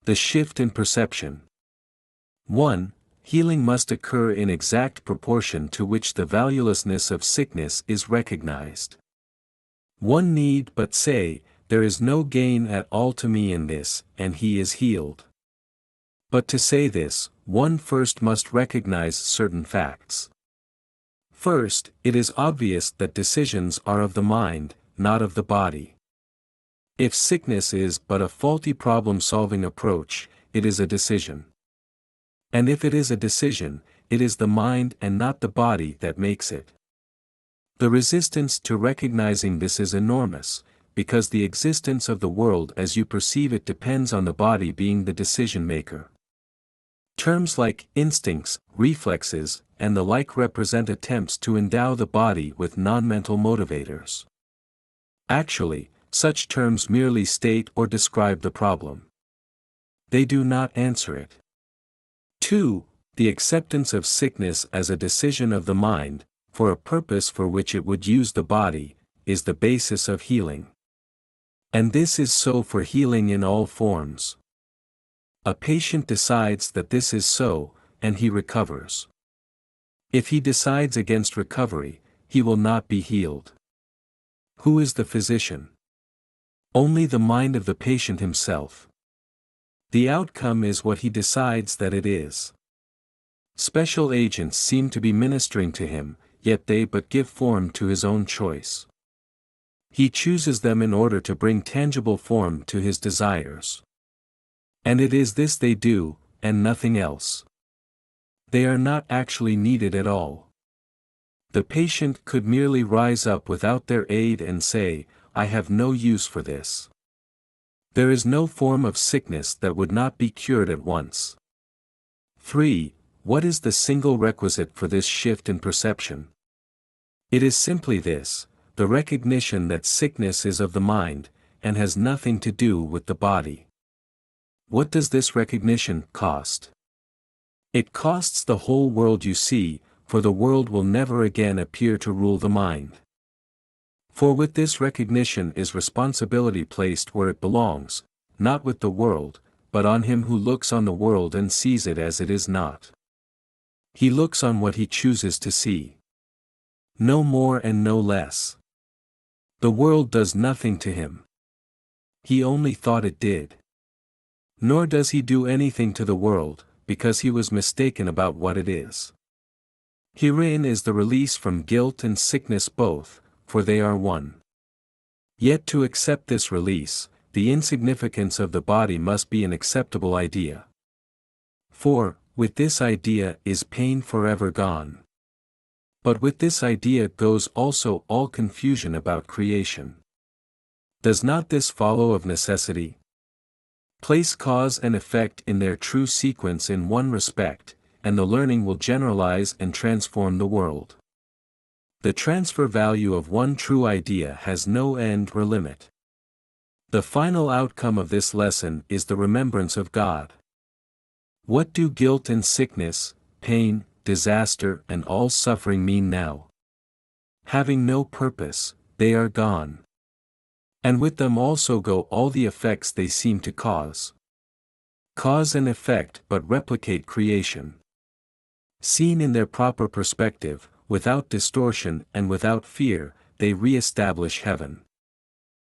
The shift in perception. 1. Healing must occur in exact proportion to which the valuelessness of sickness is recognized. One need but say, there is no gain at all to me in this, and he is healed. But to say this, one first must recognize certain facts. First, it is obvious that decisions are of the mind, not of the body. If sickness is but a faulty problem-solving approach, it is a decision. And if it is a decision, it is the mind and not the body that makes it. The resistance to recognizing this is enormous, because the existence of the world as you perceive it depends on the body being the decision-maker. Terms like instincts, reflexes, and the like represent attempts to endow the body with non-mental motivators. Actually, such terms merely state or describe the problem. They do not answer it. 2. The acceptance of sickness as a decision of the mind, for a purpose for which it would use the body, is the basis of healing. And this is so for healing in all forms. A patient decides that this is so, and he recovers. If he decides against recovery, he will not be healed. Who is the physician? Only the mind of the patient himself. The outcome is what he decides that it is. Special agents seem to be ministering to him, yet they but give form to his own choice. He chooses them in order to bring tangible form to his desires. And it is this they do, and nothing else. They are not actually needed at all. The patient could merely rise up without their aid and say, I have no use for this. There is no form of sickness that would not be cured at once. 3. What is the single requisite for this shift in perception? It is simply this, the recognition that sickness is of the mind, and has nothing to do with the body. What does this recognition cost? It costs the whole world you see, for the world will never again appear to rule the mind. For with this recognition is responsibility placed where it belongs, not with the world, but on him who looks on the world and sees it as it is not. He looks on what he chooses to see. No more and no less. The world does nothing to him. He only thought it did. Nor does he do anything to the world, because he was mistaken about what it is. Herein is the release from guilt and sickness both, for they are one. Yet to accept this release, the insignificance of the body must be an acceptable idea. For, with this idea is pain forever gone. But with this idea goes also all confusion about creation. Does not this follow of necessity? Place cause and effect in their true sequence in one respect, and the learning will generalize and transform the world. The transfer value of one true idea has no end or limit. The final outcome of this lesson is the remembrance of God. What do guilt and sickness, pain, disaster and all suffering mean now? Having no purpose, they are gone. And with them also go all the effects they seem to cause. Cause and effect but replicate creation. Seen in their proper perspective, without distortion and without fear, they re-establish heaven.